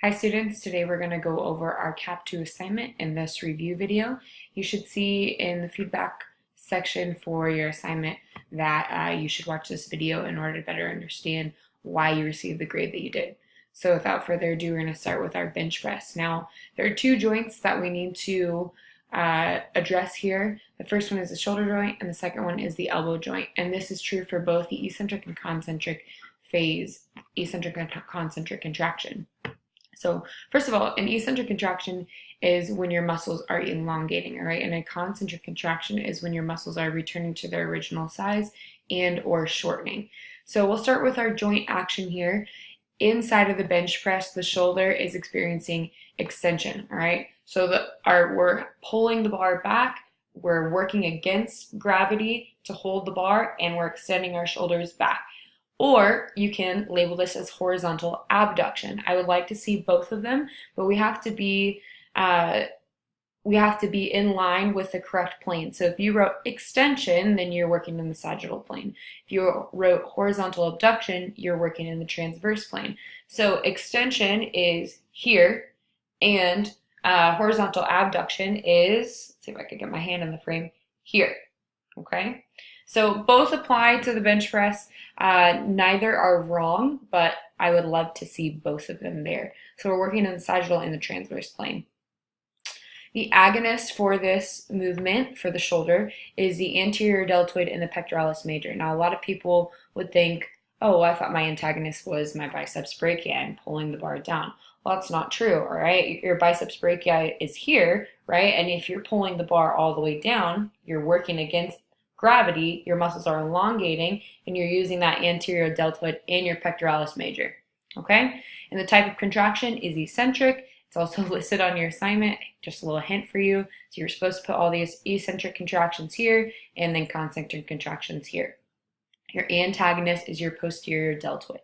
Hi students, today we're going to go over our CAP 2 assignment in this review video. You should see in the feedback section for your assignment that you should watch this video in order to better understand why you received the grade that you did. So without further ado, we're going to start with our bench press. Now, there are two joints that we need to address here. The first one is the shoulder joint and the second one is the elbow joint. And this is true for both the eccentric and concentric phase, eccentric and concentric contraction. So first of all, an eccentric contraction is when your muscles are elongating, all right? And a concentric contraction is when your muscles are returning to their original size and or shortening. So we'll start with our joint action here. Inside of the bench press, the shoulder is experiencing extension, all right? So we're pulling the bar back, we're working against gravity to hold the bar, and we're extending our shoulders back. Or you can label this as horizontal abduction. I would like to see both of them, but we have to be in line with the correct plane. So if you wrote extension, then you're working in the sagittal plane. If you wrote horizontal abduction, you're working in the transverse plane. So extension is here, and horizontal abduction is, let's see if I can get my hand in the frame, here, okay? So both apply to the bench press. Neither are wrong, but I would love to see both of them there. So we're working in the sagittal and the transverse plane. The agonist for this movement, for the shoulder, is the anterior deltoid and the pectoralis major. Now, a lot of people would think, oh, I thought my antagonist was my biceps brachii and pulling the bar down. Well, that's not true, all right? Your biceps brachii is here, right? And if you're pulling the bar all the way down, you're working against gravity, your muscles are elongating, and you're using that anterior deltoid and your pectoralis major, okay? And the type of contraction is eccentric. It's also listed on your assignment, just a little hint for you. So you're supposed to put all these eccentric contractions here and then concentric contractions here. Your antagonist is your posterior deltoid.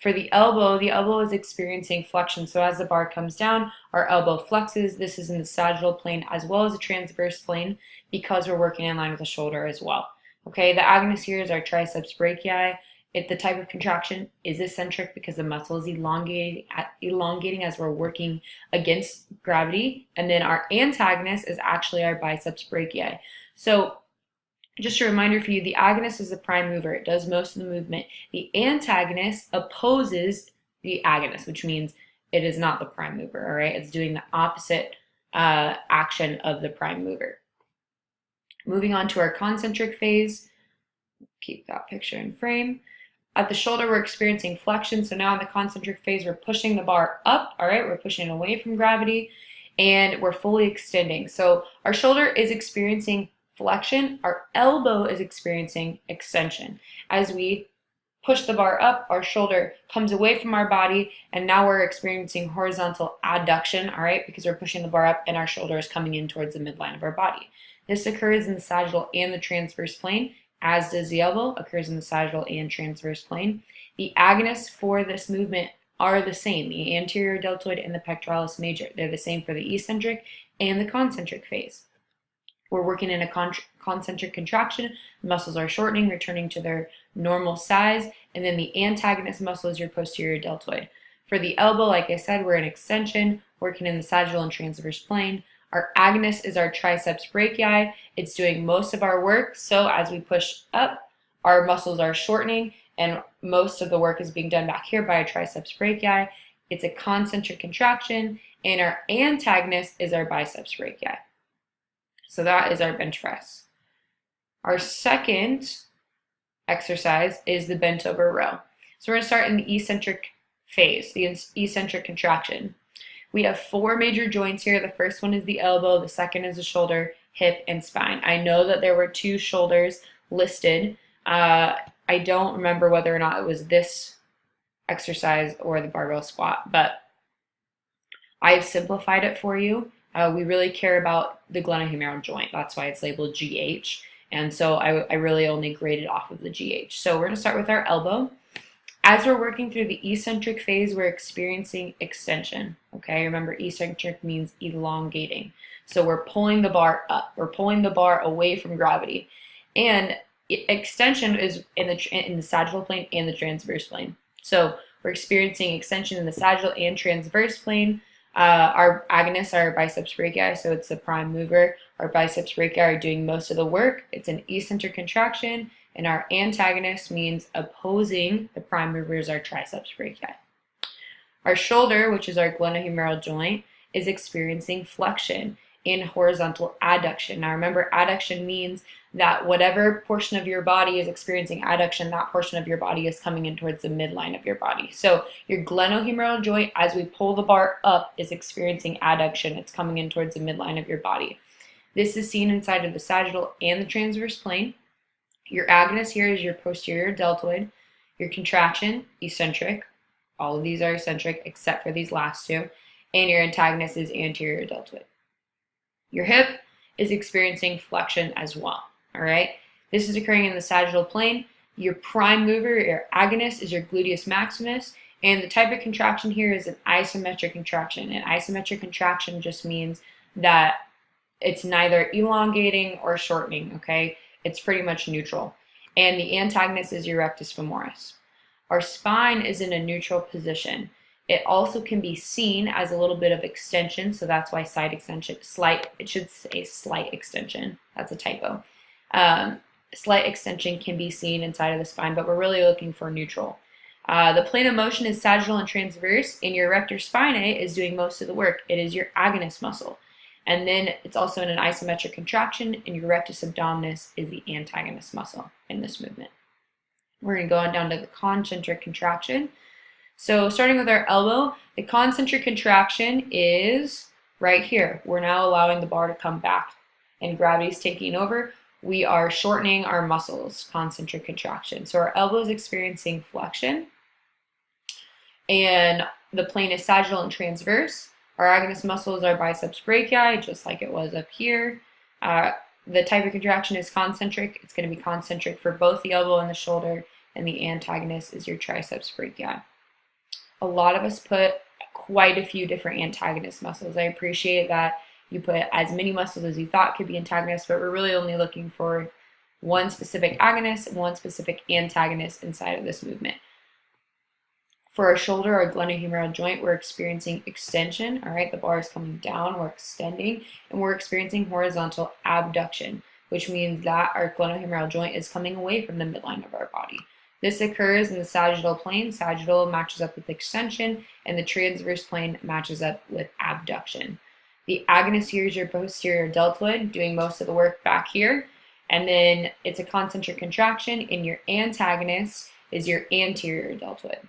For the elbow is experiencing flexion. So as the bar comes down, our elbow flexes. This is in the sagittal plane as well as the transverse plane because we're working in line with the shoulder as well. Okay, the agonist here is our triceps brachii. The type of contraction is eccentric because the muscle is elongating as we're working against gravity. And then our antagonist is actually our biceps brachii. So just a reminder for you, the agonist is the prime mover. It does most of the movement. The antagonist opposes the agonist, which means it is not the prime mover, all right? It's doing the opposite action of the prime mover. Moving on to our concentric phase. Keep that picture in frame. At the shoulder, we're experiencing flexion. So now in the concentric phase, we're pushing the bar up, all right? We're pushing away from gravity, and we're fully extending. So our shoulder is experiencing flexion, our elbow is experiencing extension. As we push the bar up, our shoulder comes away from our body, and now we're experiencing horizontal adduction, all right, because we're pushing the bar up and our shoulder is coming in towards the midline of our body. This occurs in the sagittal and the transverse plane, as does the elbow, occurs in the sagittal and transverse plane. The agonists for this movement are the same, the anterior deltoid and the pectoralis major. They're the same for the eccentric and the concentric phase. We're working in a concentric contraction. The muscles are shortening, returning to their normal size, and then the antagonist muscle is your posterior deltoid. For the elbow, like I said, we're in extension, working in the sagittal and transverse plane. Our agonist is our triceps brachii. It's doing most of our work, so as we push up, our muscles are shortening, and most of the work is being done back here by our triceps brachii. It's a concentric contraction, and our antagonist is our biceps brachii. So that is our bench press. Our second exercise is the bent over row. So we're going to start in the eccentric phase, the eccentric contraction. We have four major joints here. The first one is the elbow, the second is the shoulder, hip, and spine. I know that there were two shoulders listed. I don't remember whether or not it was this exercise or the barbell squat, but I've simplified it for you. We really care about the glenohumeral joint. That's why it's labeled GH. And so I really only graded off of the GH. So we're going to start with our elbow. As we're working through the eccentric phase, we're experiencing extension. Okay, remember eccentric means elongating. So we're pulling the bar up. We're pulling the bar away from gravity. And extension is in the sagittal plane and the transverse plane. So We're experiencing extension in the sagittal and transverse plane. Our agonists are biceps brachii, so it's the prime mover. Our biceps brachii are doing most of the work. It's an eccentric contraction, and our antagonist means opposing the prime mover is our triceps brachii. Our shoulder, which is our glenohumeral joint, is experiencing flexion and horizontal adduction. Now remember, adduction means that whatever portion of your body is experiencing adduction, that portion of your body is coming in towards the midline of your body. So your glenohumeral joint, as we pull the bar up, is experiencing adduction. It's coming in towards the midline of your body. This is seen inside of the sagittal and the transverse plane. Your agonist here is your posterior deltoid. Your contraction, eccentric. All of these are eccentric except for these last two. And your antagonist is anterior deltoid. Your hip is experiencing flexion as well. All right, this is occurring in the sagittal plane. Your prime mover, your agonist, is your gluteus maximus, and the type of contraction here is an isometric contraction. An isometric contraction just means that it's neither elongating or shortening. Okay, it's pretty much neutral. And the antagonist is your rectus femoris. Our spine is in a neutral position. It also can be seen as a little bit of extension, so that's why side extension, it should say slight extension. That's a typo. Slight extension can be seen inside of the spine, but we're really looking for neutral. The plane of motion is sagittal and transverse, and your rectus spinae is doing most of the work. It is your agonist muscle. And then it's also in an isometric contraction, and your rectus abdominis is the antagonist muscle in this movement. We're going to go on down to the concentric contraction. So starting with our elbow, the concentric contraction is right here. We're now allowing the bar to come back and gravity is taking over. We are shortening our muscles, concentric contraction. So our elbow is experiencing flexion and the plane is sagittal and transverse. Our agonist muscles are biceps brachii, just like it was up here. The type of contraction is concentric. It's going to be concentric for both the elbow and the shoulder, and the antagonist is your triceps brachii. A lot of us put quite a few different antagonist muscles. I appreciate that you put as many muscles as you thought could be antagonists, but we're really only looking for one specific agonist and one specific antagonist inside of this movement. For our shoulder, our glenohumeral joint, we're experiencing extension. All right, the bar is coming down, we're extending, and we're experiencing horizontal abduction, which means that our glenohumeral joint is coming away from the midline of our body. This occurs in the sagittal plane. Sagittal matches up with extension, and the transverse plane matches up with abduction. The agonist here is your posterior deltoid, doing most of the work back here. And then it's a concentric contraction, and your antagonist is your anterior deltoid.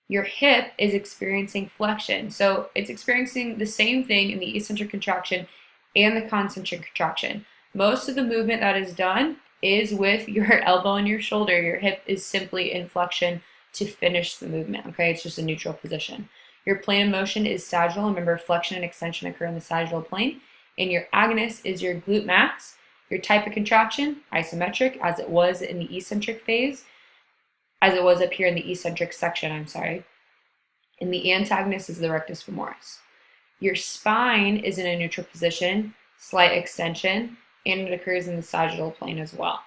Your hip is experiencing flexion. So it's experiencing the same thing in the eccentric contraction and the concentric contraction. Most of the movement that is done is with your elbow and your shoulder. Your hip is simply in flexion to finish the movement, okay? It's just a neutral position. Your plane of motion is sagittal. Remember, flexion and extension occur in the sagittal plane. And your agonist is your glute max. Your type of contraction, isometric, as it was in the eccentric phase, as it was up here in the eccentric section, And the antagonist is the rectus femoris. Your spine is in a neutral position, slight extension, and it occurs in the sagittal plane as well.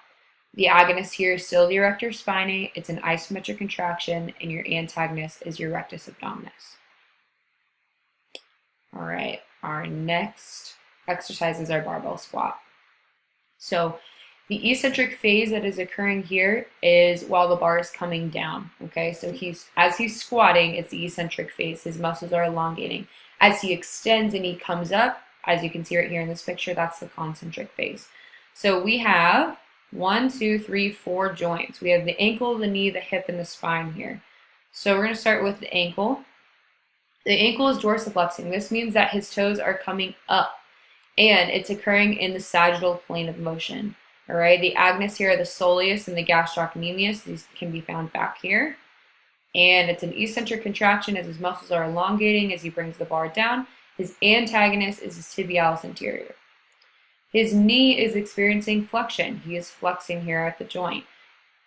The agonist here is still the erector spinae. It's an isometric contraction, and your antagonist is your rectus abdominis. All right, our next exercise is our barbell squat. So the eccentric phase that is occurring here is while the bar is coming down, okay? So as he's squatting, it's the eccentric phase. His muscles are elongating. As he extends and he comes up, as you can see right here in this picture, that's the concentric phase. So we have 1, 2, 3, 4 joints. We have the ankle, the knee, the hip, and the spine here. So we're going to start with the ankle. The ankle is dorsiflexing. This means that his toes are coming up, and it's occurring in the sagittal plane of motion. All right, the agonists here are the soleus and the gastrocnemius. These can be found back here. And it's an eccentric contraction as his muscles are elongating as he brings the bar down. His antagonist is his tibialis anterior. His knee is experiencing flexion. He is flexing here at the joint.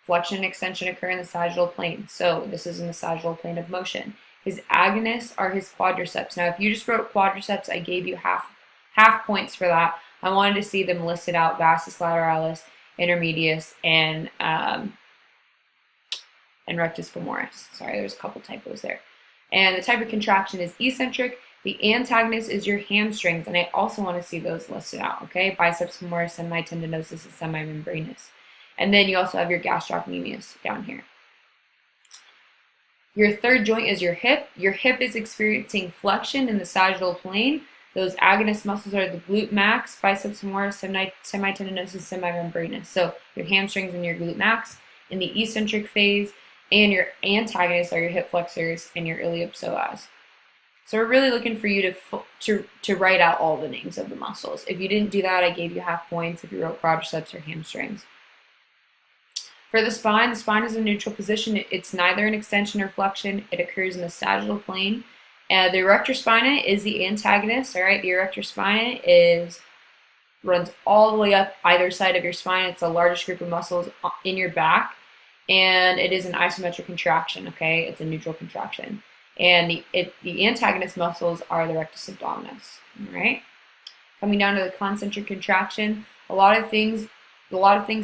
Flexion and extension occur in the sagittal plane. So this is in the sagittal plane of motion. His agonists are his quadriceps. Now, if you just wrote quadriceps, I gave you half points for that. I wanted to see them listed out: vastus lateralis, intermedius, and and rectus femoris. Sorry, there's a couple typos there. And the type of contraction is eccentric. The antagonist is your hamstrings, and I also want to see those listed out, okay? Biceps femoris, semitendinosus, and semimembranous. And then you also have your gastrocnemius down here. Your third joint is your hip. Your hip is experiencing flexion in the sagittal plane. Those agonist muscles are the glute max, biceps femoris, semitendinosus, semimembranous. So your hamstrings and your glute max in the eccentric phase, and your antagonists are your hip flexors and your iliopsoas. So we're really looking for you to write out all the names of the muscles. If you didn't do that, I gave you half points if you wrote quadriceps or hamstrings. For the spine is a neutral position. It's neither an extension or flexion. It occurs in the sagittal plane. The erector spinae is the antagonist. All right, the erector spinae runs all the way up either side of your spine. It's the largest group of muscles in your back, and it is an isometric contraction. Okay, it's a neutral contraction. And the antagonist muscles are the rectus abdominis. All right. Coming down to the concentric contraction, a lot of things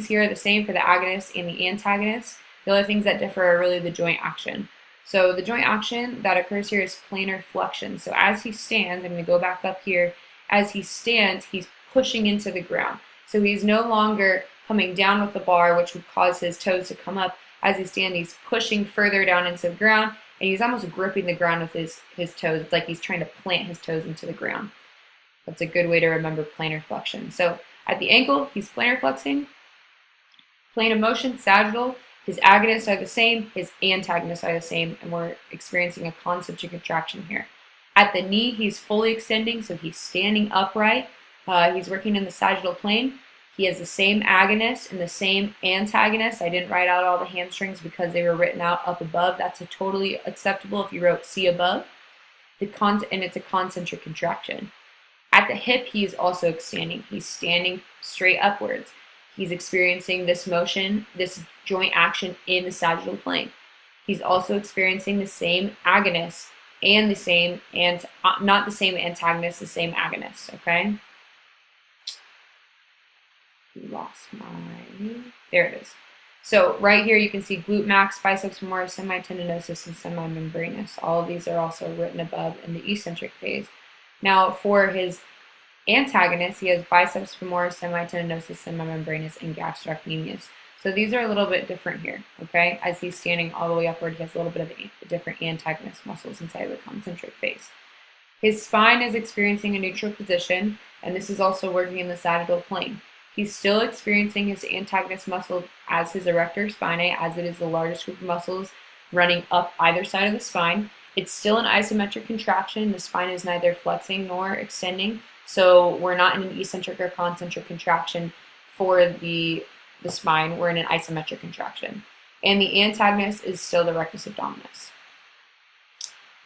here are the same for the agonist and the antagonist. The other things that differ are really the joint action. So the joint action that occurs here is plantar flexion. So as he stands, I'm going to go back up here. As he stands, he's pushing into the ground. So he's no longer coming down with the bar, which would cause his toes to come up. As he stands, he's pushing further down into the ground, and he's almost gripping the ground with his toes. It's like he's trying to plant his toes into the ground. That's a good way to remember plantar flexion. So at the ankle, he's plantar flexing. Plane of motion, sagittal. His agonists are the same, his antagonists are the same, and we're experiencing a concentric contraction here. At the knee, he's fully extending, so he's standing upright. He's working in the sagittal plane. He has the same agonist and the same antagonist. I didn't write out all the hamstrings because they were written out up above. That's totally acceptable if you wrote C above. And it's a concentric contraction. At the hip, he is also extending. He's standing straight upwards. He's experiencing this motion, this joint action in the sagittal plane. He's also experiencing the same agonist and the same, not the same antagonist, the same agonist, okay? There it is. So right here you can see glute max, biceps femoris, semitendinosus, and semimembranous. All of these are also written above in the eccentric phase. Now for his antagonist, he has biceps femoris, semitendinosus, semimembranous, and gastrocnemius. So these are a little bit different here, okay? As he's standing all the way upward, he has a little bit of different antagonist muscles inside of the concentric phase. His spine is experiencing a neutral position, and this is also working in the sagittal plane. He's still experiencing his antagonist muscle as his erector spinae, as it is the largest group of muscles running up either side of the spine. It's still an isometric contraction. The spine is neither flexing nor extending. So we're not in an eccentric or concentric contraction for the spine. We're in an isometric contraction. And the antagonist is still the rectus abdominis.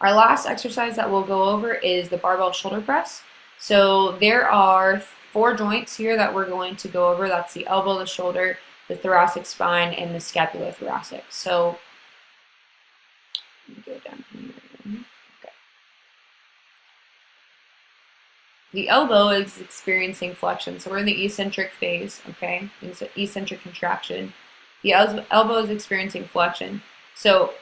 Our last exercise that we'll go over is the barbell shoulder press. So there are 4 joints here that we're going to go over. That's the elbow, the shoulder, the thoracic spine, and the scapulothoracic. So let me go down here. Okay. The elbow is experiencing flexion. So we're in the eccentric phase, okay? It's an eccentric contraction. The elbow is experiencing flexion. So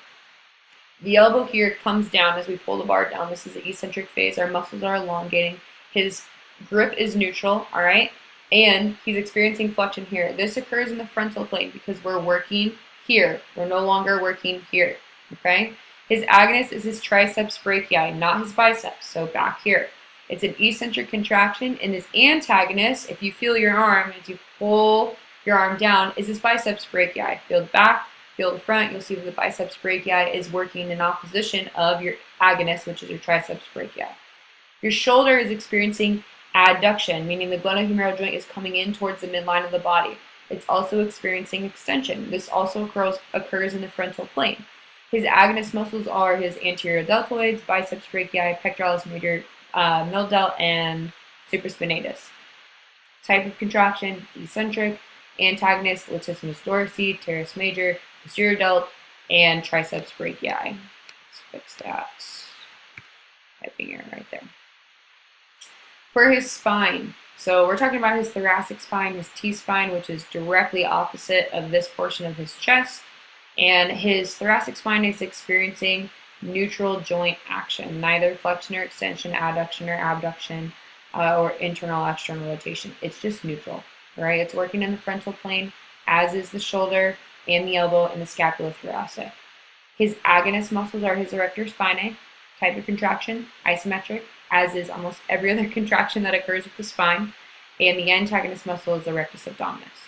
the elbow here comes down as we pull the bar down. This is the eccentric phase. Our muscles are elongating. His grip is neutral, all right? And he's experiencing flexion here. This occurs in the frontal plane because we're working here. We're no longer working here, okay? His agonist is his triceps brachii, not his biceps, so back here. It's an eccentric contraction, and his antagonist, if you feel your arm, as you pull your arm down, is his biceps brachii. Feel the back, feel the front, you'll see that the biceps brachii is working in opposition of your agonist, which is your triceps brachii. Your shoulder is experiencing adduction, meaning the glenohumeral joint is coming in towards the midline of the body. It's also experiencing extension. This also occurs in the frontal plane. His agonist muscles are his anterior deltoids, biceps brachii, pectoralis major, middle delt, and supraspinatus. Type of contraction, eccentric. Antagonist, latissimus dorsi, teres major, posterior delt, and triceps brachii. Let's fix that. Typing error right there. For his spine, so we're talking about his thoracic spine, his T-spine, which is directly opposite of this portion of his chest, And his thoracic spine is experiencing neutral joint action, neither flexion or extension, adduction or abduction, or internal or external rotation. It's just neutral, right? It's working in the frontal plane, as is the shoulder and the elbow and the scapulothoracic. His agonist muscles are his erector spinae, type of contraction, isometric, as is almost every other contraction that occurs with the spine, and the antagonist muscle is the rectus abdominis.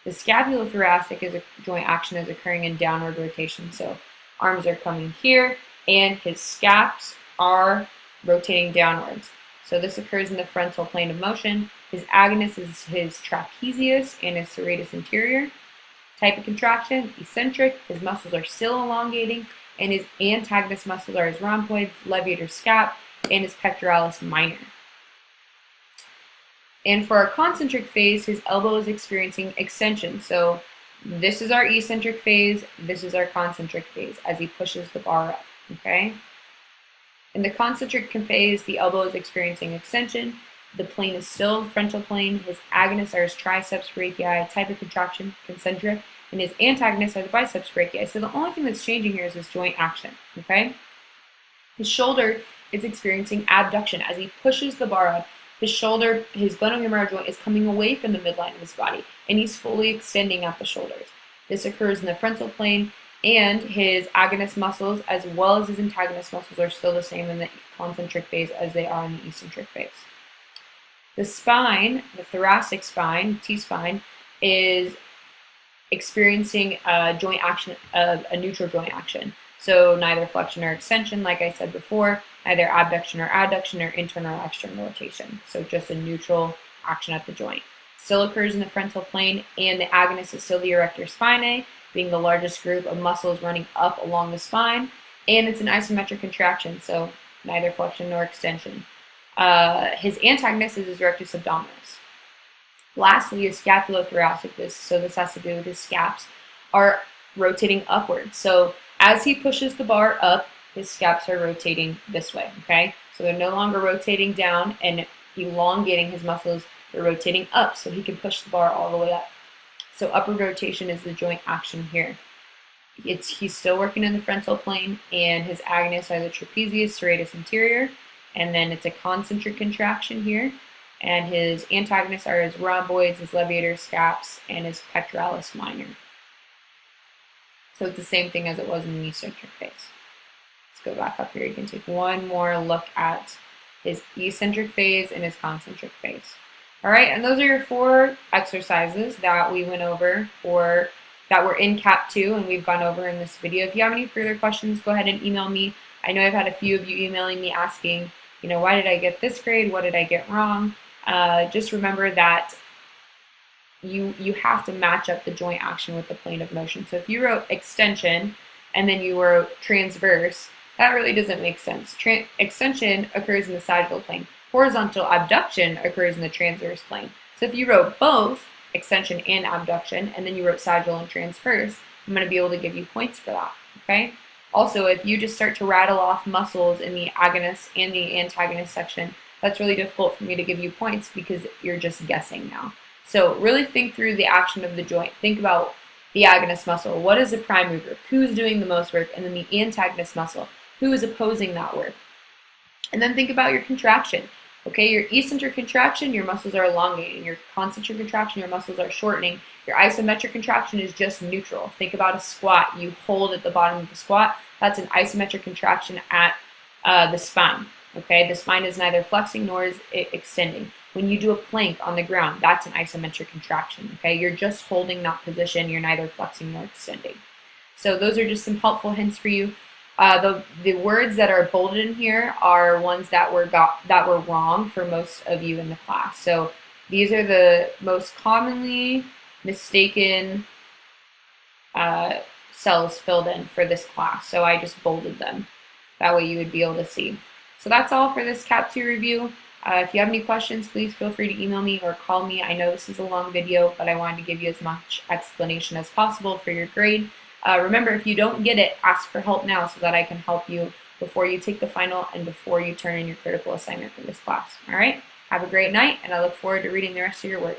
The scapulothoracic is a joint action is occurring in downward rotation, so arms are coming here, and his scaps are rotating downwards. So this occurs in the frontal plane of motion. His agonist is his trapezius and his serratus anterior. Type of contraction, eccentric. His muscles are still elongating, and his antagonist muscles are his rhomboid, levator scap, and his pectoralis minor. And for our concentric phase, his elbow is experiencing extension. So this is our eccentric phase, this is our concentric phase as he pushes the bar up, okay? In the concentric phase, the elbow is experiencing extension. The plane is still frontal plane. His agonists are his triceps brachii, type of contraction, concentric, and his antagonists are the biceps brachii. So the only thing that's changing here is his joint action, okay? His shoulder is experiencing abduction as he pushes the bar up. His shoulder, his glenohumeral joint is coming away from the midline of his body, and he's fully extending at the shoulders. This occurs in the frontal plane, and his agonist muscles as well as his antagonist muscles are still the same in the concentric phase as they are in the eccentric phase. The spine, the thoracic spine, T-spine, is experiencing a joint action of a neutral joint action. So neither flexion or extension, like I said before, neither abduction or adduction or internal or external rotation. So just a neutral action at the joint. Still occurs in the frontal plane, and the agonist is still the erector spinae, being the largest group of muscles running up along the spine, and it's an isometric contraction, so neither flexion nor extension. His antagonist is his rectus abdominis. Lastly, his scapulothoracic, so this has to do with his scaps, are rotating upwards. So as he pushes the bar up, his scaps are rotating this way, okay? So they're no longer rotating down and elongating his muscles, they're rotating up so he can push the bar all the way up. So upward rotation is the joint action here. He's still working in the frontal plane, and his agonists are the trapezius, serratus anterior, and then it's a concentric contraction here, and his antagonists are his rhomboids, his levator scaps, and his pectoralis minor. So it's the same thing as it was in the eccentric phase. Let's go back up here. You can take one more look at his eccentric phase and his concentric phase. All right, and those are your 4 exercises that we went over or that were in Cap 2 and we've gone over in this video. If you have any further questions, go ahead and email me. I know I've had a few of you emailing me asking, you know, why did I get this grade? What did I get wrong? Just remember that you have to match up the joint action with the plane of motion. So if you wrote extension and then you wrote transverse, that really doesn't make sense. Extension occurs in the sagittal plane. Horizontal abduction occurs in the transverse plane. So if you wrote both, extension and abduction, and then you wrote sagittal and transverse, I'm going to be able to give you points for that, okay? Also, if you just start to rattle off muscles in the agonist and the antagonist section, that's really difficult for me to give you points because you're just guessing now. So really think through the action of the joint. Think about the agonist muscle. What is the prime mover? Who's doing the most work? And then the antagonist muscle. Who is opposing that work? And then think about your contraction. Okay, your eccentric contraction, your muscles are elongating. Your concentric contraction, your muscles are shortening. Your isometric contraction is just neutral. Think about a squat. You hold at the bottom of the squat. That's an isometric contraction at the spine. Okay, the spine is neither flexing nor is it extending. When you do a plank on the ground, that's an isometric contraction. Okay, you're just holding that position. You're neither flexing nor extending. So those are just some helpful hints for you. The words that are bolded in here are ones that were wrong for most of you in the class. So these are the most commonly mistaken cells filled in for this class. So I just bolded them. That way you would be able to see. So that's all for this Cap 2 review. If you have any questions, please feel free to email me or call me. I know this is a long video, but I wanted to give you as much explanation as possible for your grade. Remember, if you don't get it, ask for help now so that I can help you before you take the final and before you turn in your critical assignment for this class. All right? Have a great night, and I look forward to reading the rest of your work.